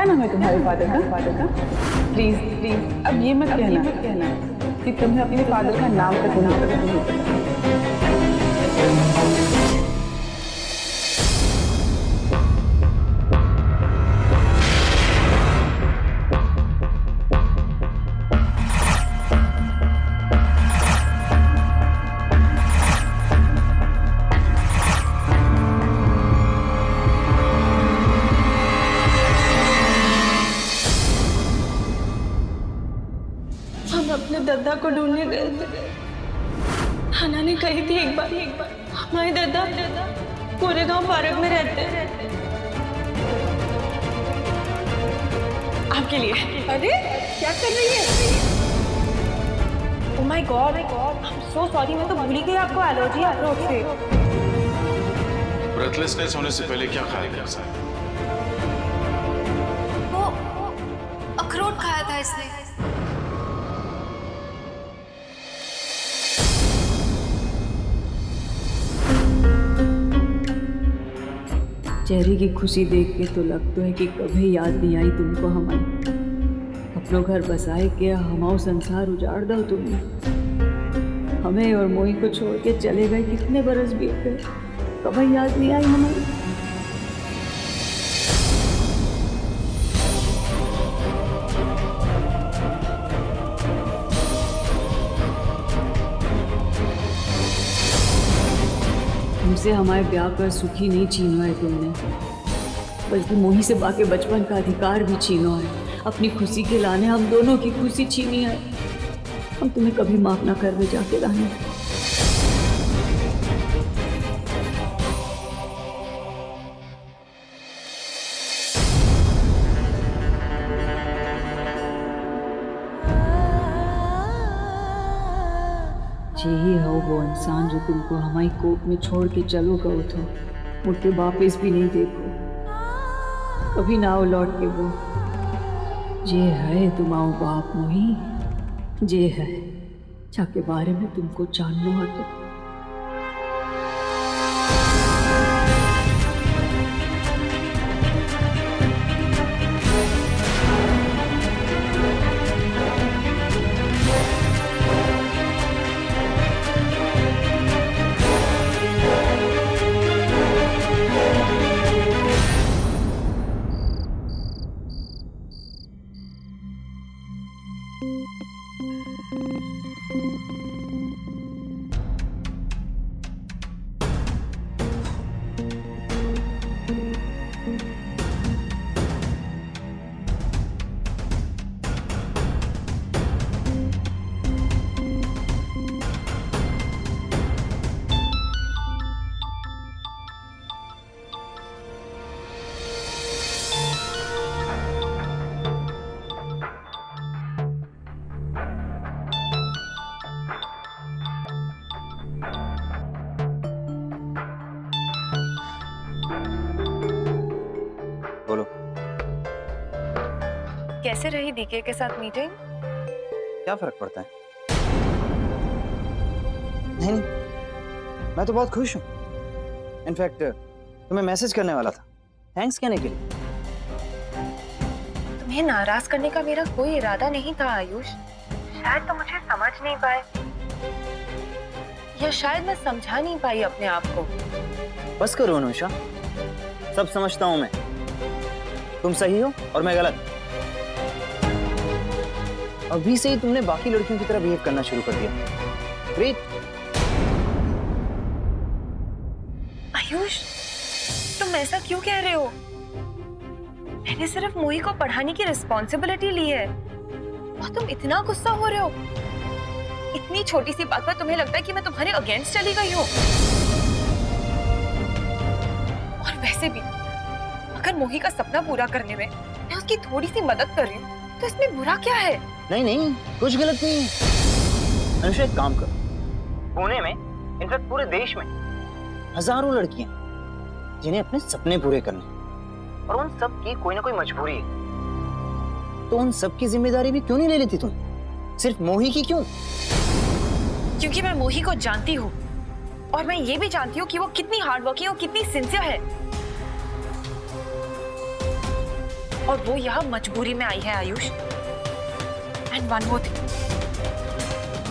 क्या नाम है तुम्हारे फादर का? प्लीज प्लीज अब ये मत कहना कि तुम्हें अपने फादर का नाम तक नहीं पता। अपने दादा को ढूंढने गए थे। हना ने कही थी एक बार हमारे दादा पूरे गांव पार्क में रहते हैं। आपके लिए। अरे क्या कर रही है? Oh my God, I am so sorry, मैं तो भूल ही गई आपको एलर्जी है अखरोट से। ब्रेथलेसनेस होने से पहले क्या खाया था सर? वो अखरोट खाया था इसने। चेहरे की खुशी देख के तो लगता है कि कभी याद नहीं आई तुमको हमारी। अपनों घर बसाए के हमारा संसार उजाड़ दो तुमने। हमें और मोही को छोड़ के चले गए, कितने बरस बीत गए, कभी याद नहीं आई हमारी। हमसे हमारे ब्याह पर सुखी नहीं छीना है तुमने, बल्कि मोही से बाकी बचपन का अधिकार भी छीना है। अपनी खुशी के लाने हम दोनों की खुशी छीनी है। हम तुम्हें कभी माफ ना कर दे जाके लाने। यही हो वो इंसान जो तुमको हमारी कोर्ट में छोड़ के चलो गो तो मुड़ के वापिस भी नहीं देखो, कभी ना आओ लौट के वो। जे है तुम्हारा बाप मोही, जे है जाके बारे में तुमको जानना हो तो। बोलो, कैसे रही डीके के साथ मीटिंग? क्या फर्क पड़ता है? नहीं, मैं तो बहुत खुश हूँ। इनफैक्ट तुम्हें मैसेज करने वाला था, थैंक्स कहने के लिए। तुम्हें नाराज करने का मेरा कोई इरादा नहीं था आयुष। शायद तुम मुझे समझ नहीं पाए, या शायद मैं समझा नहीं पाई अपने आप को। बस करो अनुषा, सब समझता हूं मैं। तुम सही हो और मैं गलत। अभी से ही तुमने बाकी लड़कियों की तरह बिहेव करना शुरू कर दिया। ग्रेट। आयुष, तुम ऐसा क्यों कह रहे हो? मैंने सिर्फ मोही को पढ़ाने की रिस्पॉन्सिबिलिटी ली है और तुम इतना गुस्सा हो रहे हो। इतनी छोटी सी बात पर तुम्हें लगता है कि मैं तुम्हारे अगेंस्ट चली गई हूँ? और वैसे भी अगर मोही का सपना पूरा करने में मैं उसकी थोड़ी सी मदद कर रही हूँ तो इसमें बुरा क्या है? नहीं नहीं, कुछ गलत नहीं है। अनुषा, एक काम करो, पुणे में, इनफैक्ट पूरे देश में हजारों लड़कियां जिन्हें अपने सपने पूरे करने, और उन सब की कोई ना कोई मजबूरी है। तो उन सब की जिम्मेदारी भी क्यों नहीं ले लेती तुम? सिर्फ मोही की क्यों? क्योंकि मैं मोही को जानती हूँ और मैं ये भी जानती हूँ कि वो कितनी हार्ड वर्किंग और कितनी सिंसियर है। और वो यहाँ मजबूरी में आई है Ayush. And one more thing,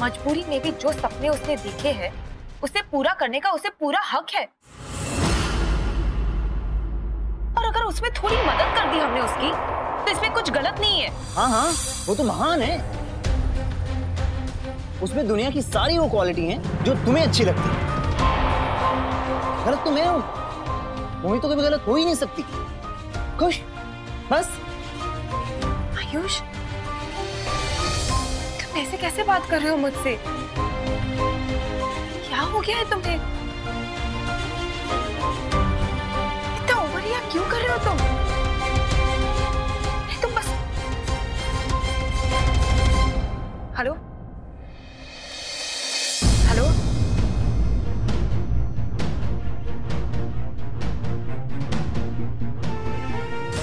मजबूरी में भी जो सपने उसने देखे हैं उसे पूरा करने का उसे पूरा हक है। और अगर उसमें थोड़ी मदद कर दी हमने उसकी तो इसमें कुछ गलत नहीं है। हाँ हाँ, वो तो महान है। उसमें दुनिया की सारी वो क्वालिटी हैं जो तुम्हें अच्छी लगती है। गलत तो मैं हूं, मोहित तो कभी गलत हो ही नहीं सकती। खुश बस। आयुष, तुम ऐसे कैसे बात कर रहे हो मुझसे? क्या हो गया है तुम्हें? इतना ओवर रिएक्ट क्यों कर रहे हो तुम? नहीं, तुम बस। हेलो हेलो,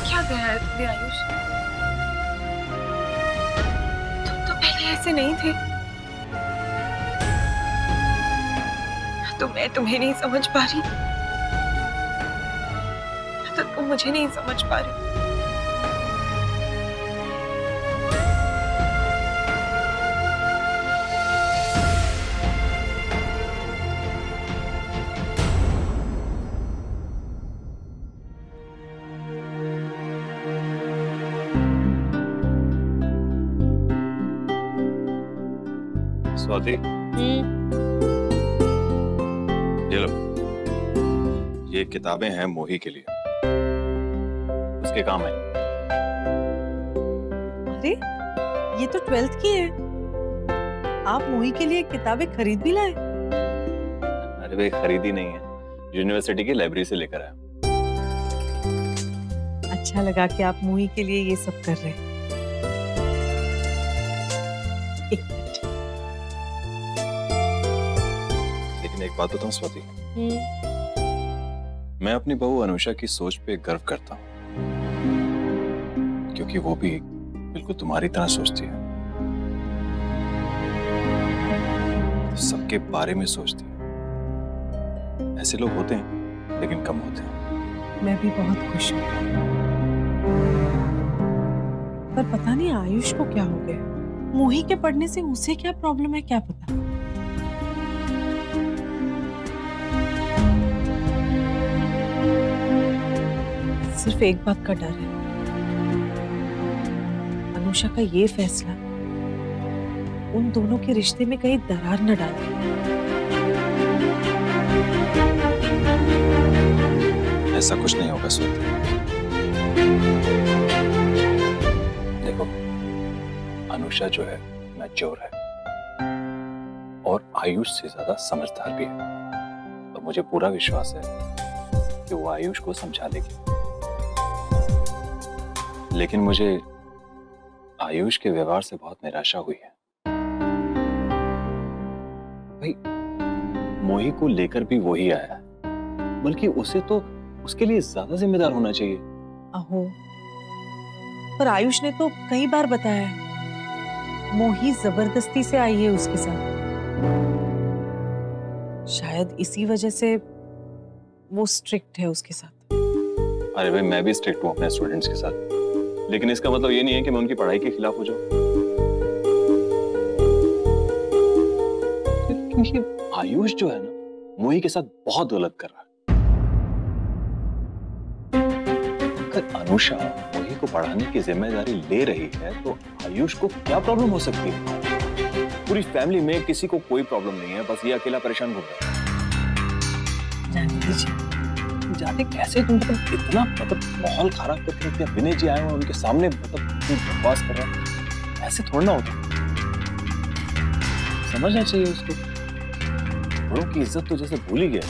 क्या कह रहा है तुम्हें आयुष? तुम तो पहले ऐसे नहीं थे। तो मैं तुम्हें नहीं समझ पा रही, तो तुम मुझे नहीं समझ पा रही। स्वाति, ये लो, ये किताबें हैं मोही के लिए, उसके काम है। अरे ये तो 12th की है, आप मोही के लिए किताबें खरीद भी लाए? अरे भाई, खरीदी नहीं है, यूनिवर्सिटी की लाइब्रेरी से लेकर आया। अच्छा लगा कि आप मोही के लिए ये सब कर रहे हैं। एक मिनट। लेकिन एक बात बताऊं स्वाति, मैं अपनी बहू अनुषा की सोच पे गर्व करता हूँ, क्योंकि वो भी बिल्कुल तुम्हारी तरह सोचती है, सबके बारे में सोचती है। ऐसे लोग होते हैं लेकिन कम होते हैं। मैं भी बहुत खुश हूँ, पर पता नहीं आयुष को क्या हो गया। मोही के पढ़ने से उसे क्या प्रॉब्लम है, क्या पता। सिर्फ एक बात का डर है, अनुषा का ये फैसला उन दोनों के रिश्ते में कहीं दरार न डाले। ऐसा कुछ नहीं होगा स्वाति। देखो, अनुषा जो है मैच्योर है और आयुष से ज्यादा समझदार भी है, और मुझे पूरा विश्वास है कि वो आयुष को समझा लेगी। लेकिन मुझे आयुष के व्यवहार से बहुत निराशा हुई है। भाई, मोही को लेकर भी वही आया है, बल्कि उसे तो उसके लिए ज्यादा जिम्मेदार होना चाहिए। अहो, पर आयुष ने तो कई बार बताया है, मोही जबरदस्ती से आई है उसके साथ। शायद इसी वजह से वो स्ट्रिक्ट है उसके साथ। अरे भाई, मैं भी स्ट्रिक्ट हूँ अपने स्टूडेंट्स के साथ, लेकिन इसका मतलब ये नहीं है कि मैं उनकी पढ़ाई के खिलाफ हो जाऊं। लेकिन आयुष जो है ना, मोही के साथ बहुत गलत कर रहा है। अगर अनुषा मोही को पढ़ाने की जिम्मेदारी ले रही है तो आयुष को क्या प्रॉब्लम हो सकती है? पूरी फैमिली में किसी को कोई प्रॉब्लम नहीं है, बस ये अकेला परेशान घूम रहा है। जाने दीजिए। जाने कैसे तुम इतना माहौल खराब करके विनय जी आए हुए उनके सामने बकवास कर रहा है। ऐसे थोड़ा ना होता, समझना चाहिए उसको। बड़ों की इज्जत तो जैसे भूल ही गया।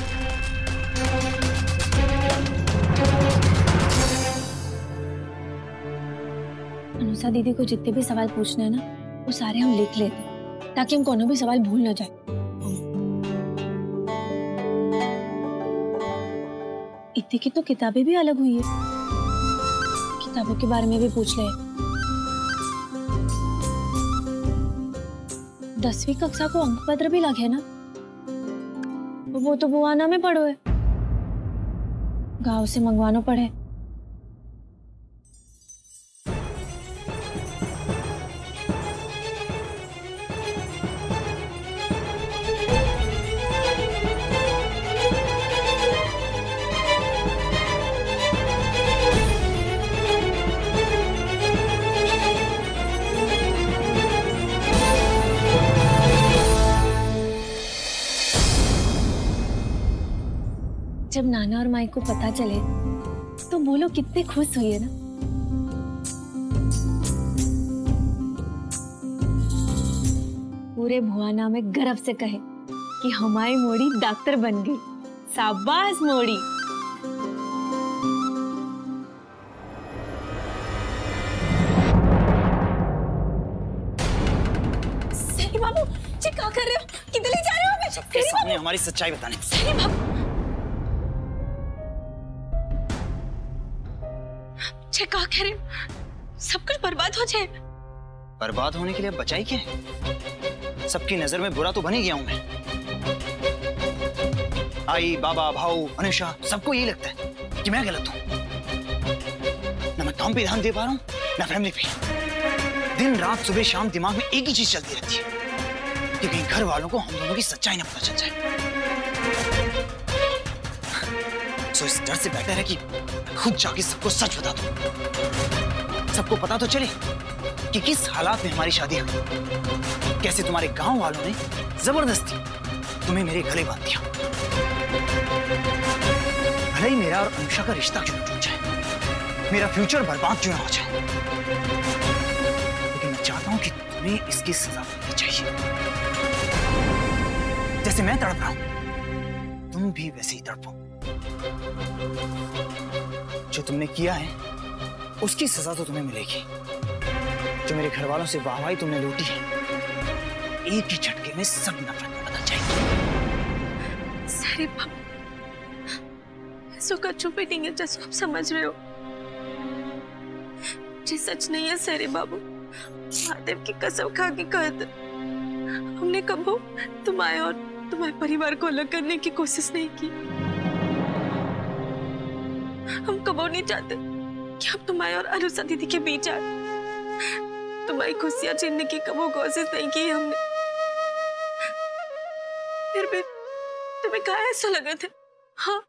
अनुषा दीदी को जितने भी सवाल पूछने हैं ना, वो सारे हम लिख लेते हैं ताकि हम कोनो भी सवाल भूल ना जाए। इतनी की तो किताबें भी अलग हुई है, किताबों के बारे में भी पूछ ले। 10वीं कक्षा को अंक पत्र भी लगे ना, वो तो बुआना में पढ़ो है, गांव से मंगवानो पड़े। जब नाना और माई को पता चले तो वो लोग कितने खुश हुए ना। पूरे भुआना में गर्व से कहे कि हमारी मोड़ी डॉक्टर बन गई। शाबाश मोड़ी। सही बाबू जी, क्या कर रहे हो? किधर ले जा रहे हो हमें? सबके सामने हमारी सच्चाई बताने। सही बाबू जी, क्या कह रहे हो? सब कुछ बर्बाद हो जाए। बर्बाद होने के लिए अब बचा ही क्या है? सबकी नजर में बुरा तो बन ही गया हूं मैं। आई, बाबा, भाऊ, अनुषा, सबको यही लगता है कि मैं गलत हूं। ना मैं काम पे ध्यान दे पा रहा हूं, ना फैमिली पे। दिन रात सुबह शाम दिमाग में एक ही चीज चलती रहती है कि कहीं घर वालों को हम दोनों की सच्चाई ना पता चल जाए। सो इस डर से बेहतर है कि खुद जाके सबको सच बता दूं। सबको पता तो चले कि किस हालात में हमारी शादी हुई, कैसे तुम्हारे गांव वालों ने जबरदस्ती तुम्हें मेरे गले बांध दिया। भले ही मेरा और अनुषा का रिश्ता क्यों टूट जाए, मेरा फ्यूचर बर्बाद क्यों ना हो जाए, लेकिन मैं चाहता हूं कि तुम्हें इसकी सजा मिलनी चाहिए। जैसे मैं तड़प रहा हूं, तुम भी वैसे ही तड़पो। जो तुमने किया है उसकी सजा तो तुम्हें मिलेगी। जो मेरे घर वालों से वाहवाही तुमने लूटी है, एक ही झटके में सब नफरत में बदल जाएगी। सारे बाबू ऐसो का चुप नहीं है, जैसे आप समझ रहे हो। जी सच नहीं है सारे बाबू, महादेव की कसम खा के कहते, हमने कभी तुम्हारे और तुम्हारे परिवार को अलग करने की कोशिश नहीं की। हम कभी नहीं चाहते कि अब तुम्हारे और अनुषा दीदी के बीच आए। तुम्हारी खुशियां छीनने की कभी कोशिश नहीं की हमने। फिर भी तुम्हें क्या ऐसा लगा था? हाँ,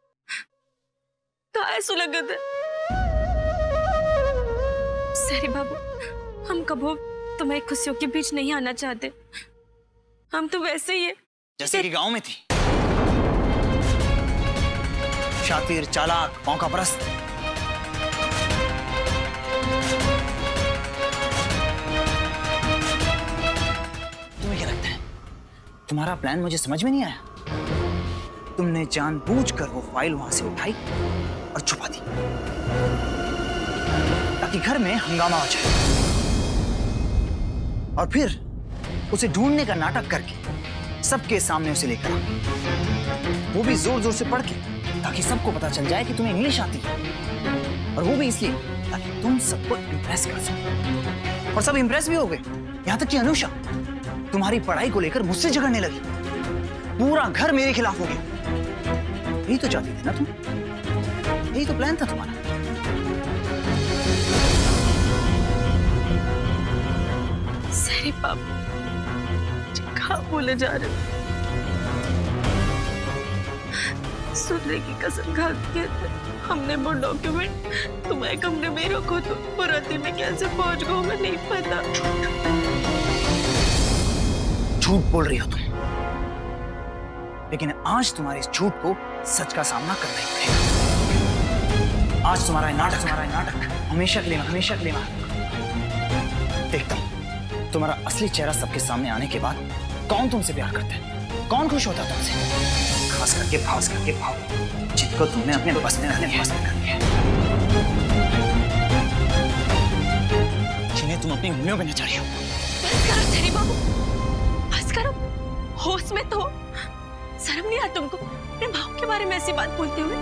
क्या ऐसा लगा था? सरी बाबू, हम कभी तुम्हारी खुशियों के बीच नहीं आना चाहते। हम तो वैसे ही है जैसे कि गांव में थी, शातिर, चालाक, मौका परस्त। तुम्हें क्या लगता है तुम्हारा प्लान मुझे समझ में नहीं आया? तुमने जानबूझकर वो फाइल वहां से उठाई और छुपा दी ताकि घर में हंगामा हो जाए, और फिर उसे ढूंढने का नाटक करके सबके सामने उसे लेकर आ, वो भी जोर जोर से पढ़ के, ताकि सबको पता चल जाए कि तुम्हें इंग्लिश आती है, और वो भी इसलिए ताकि तुम सबको इम्प्रेस कर सको। और सब इम्प्रेस भी हो गए, यहां तक कि अनुषा तुम्हारी पढ़ाई को लेकर मुझसे झगड़ने लगी। पूरा घर मेरे खिलाफ हो गया। यही तो चाहती थी ना तुम? यही तो प्लान था तुम्हारा। सरी बाबू, कहाँ बोले जा रहे हो? सुनने की कसम खा के हमने वो डॉक्यूमेंट तुम्हारे कमरे में रखो, तो राती में कैसे पहुंच गए हमें नहीं पता। झूठ बोल रही हो तुम, लेकिन आज तुम्हारे इस झूठ को सच का सामना करना ही पड़ेगा। आज तुम्हारा नाटक हमेशा के लिए देखता हूं तुम्हारा असली चेहरा सबके सामने आने के बाद कौन तुमसे प्यार करता है, कौन खुश होता है तुमसे। खास करके भाव जिनको तुमने अपने बस में रहने कर लिया, जिन्हें तुम अपनी उंगलियों में नचा रही हो। बस करो सरी बाबू, बस करो। होश में तो शर्म नहीं आता तुमको अपने भाव के बारे में ऐसी बात बोलते हुए?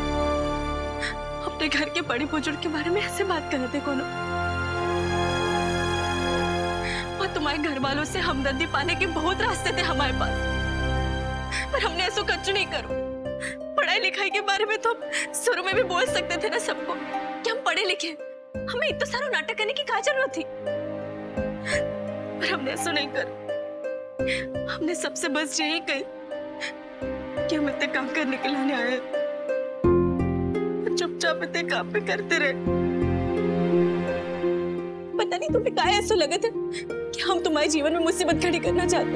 अपने घर के बड़े बुजुर्ग के बारे में ऐसे बात कर रहे थे कौन? और तुम्हारे घर वालों से हमदर्दी पाने के बहुत रास्ते थे हमारे पास, पर हमने ऐसा कुछ नहीं करो। पढ़ाई लिखाई के बारे में तो हम शुरू में भी बोल सकते थे ना सबको कि हम पढ़े लिखे, हमें इतना सारा नाटक करने की क्या जरूरत थी? पर हमने ऐसा नहीं करो। हमने सबसे बस यही कही कि हम इतने काम करने के लिए आए, चुपचाप इतने काम पे करते रहे। पता नहीं तुम्हें क्या ऐसा लगा था कि हम तुम्हारे जीवन में मुसीबत खड़ी करना चाहते।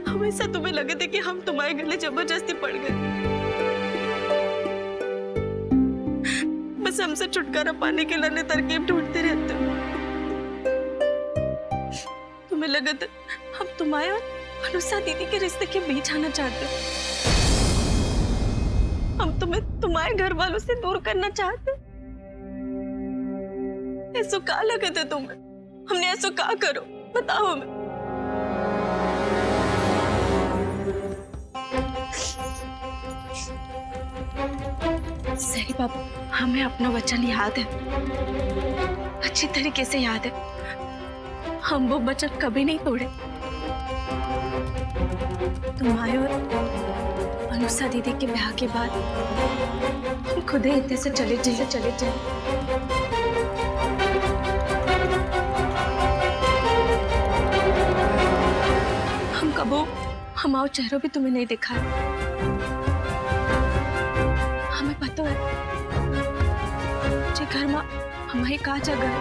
हमेशा तुम्हें लगे थे कि हम तुम्हारे गले जबरदस्ती पड़ गए, से हमसे छुटकारा पाने के लिए तरकीब ढूंढते रहते हो। तुम्हें लगा था हम तुम्हारे और अनुषा दीदी के रिश्ते के बीच आना चाहते हो। हम तुम्हें तुम्हारे घर वालों से दूर करना चाहते। ऐसा क्या लगा था तुम्हें? हमने ऐसा क्या करो बताओ हमें। सही बाबू, हमें अपना वचन याद है, अच्छी तरीके से याद है। हम वो वचन कभी नहीं तोड़े। तुम्हारे और अनुषा दीदी के ब्याह के बाद हम खुद ही इतने से चले जाए। हम कबो हमारे चेहरों भी तुम्हें नहीं दिखा। हमें पता है घर में हमारी का जगह है।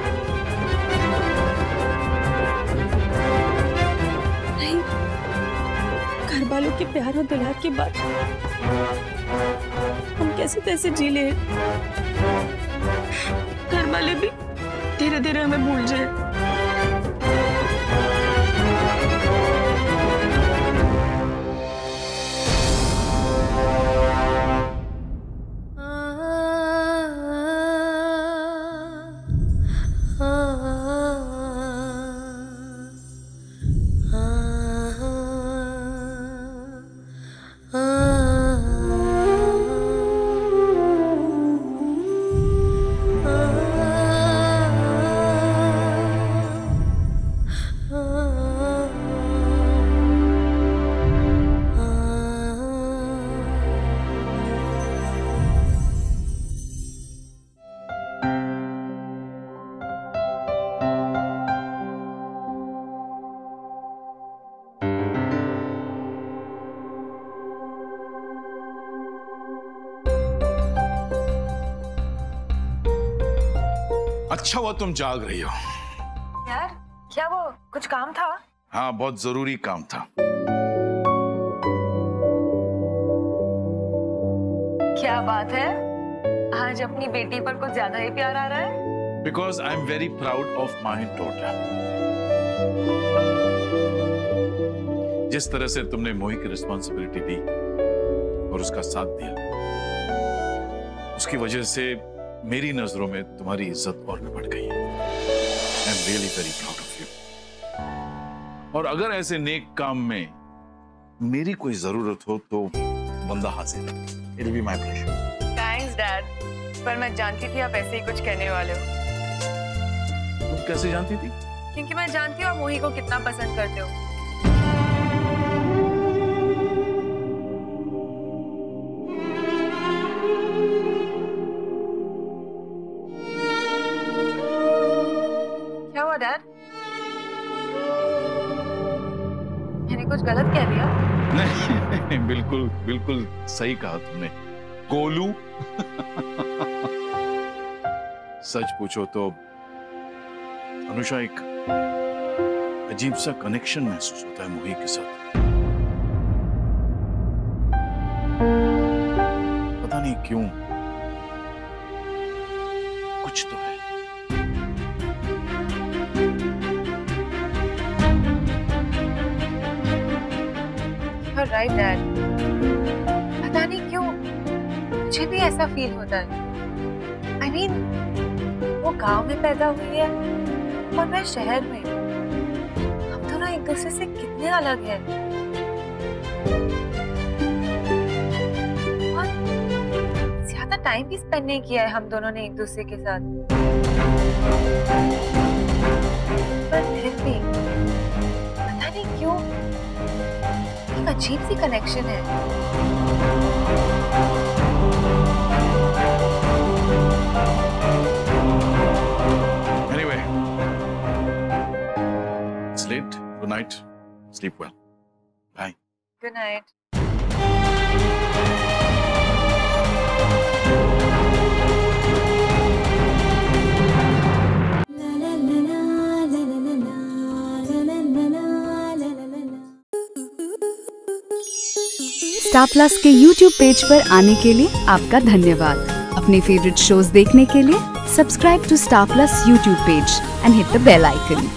नहीं, घर वालों के प्यार और दुलार के बाद हम कैसे तैसे जी ले। घर वाले भी धीरे धीरे हमें भूल जाए। अच्छा हुआ तुम जाग रही हो। यार क्या वो कुछ काम था? हाँ, बहुत जरूरी काम था। क्या बात है, आज अपनी बेटी पर कुछ ज्यादा ही प्यार आ रहा है? Because I am very proud of my daughter. जिस तरह से तुमने मोही की रिस्पॉन्सिबिलिटी दी और उसका साथ दिया, उसकी वजह से मेरी नजरों में तुम्हारी इज्जत और भी बढ़ गई है। I am really very proud of you. और अगर ऐसे नेक काम में मेरी कोई जरूरत हो तो बंदा हाजिर है। It will be my pleasure. Thanks dad, पर मैं जानती थी आप ऐसे ही कुछ कहने वाले हो। तुम कैसे जानती थी? क्योंकि मैं जानती हूँ आप मोही को कितना पसंद करते हो। डैड, मैंने कुछ गलत कह दिया? नहीं, बिल्कुल बिल्कुल सही कहा तुमने। गोलू। सच पूछो तो अनुषा, एक अजीब सा कनेक्शन महसूस होता है मोही के साथ। पता नहीं क्यों, कुछ तो है। राइट डैड, पता नहीं क्यों मुझे भी ऐसा फील होता है। I mean, वो गांव में पैदा हुई है और मैं शहर में। हम दोनों एक दूसरे से कितने अलग हैं। और ज्यादा टाइम भी स्पेंड नहीं किया है हम दोनों ने एक दूसरे के साथ, पर फिर भी पता नहीं क्यों अजीब सी कनेक्शन है। Anyway, it's late. Good night. Sleep well. Bye. Good night. Star plus के YouTube पेज पर आने के लिए आपका धन्यवाद। अपने फेवरेट शोज देखने के लिए subscribe to Star Plus YouTube page and hit the bell icon.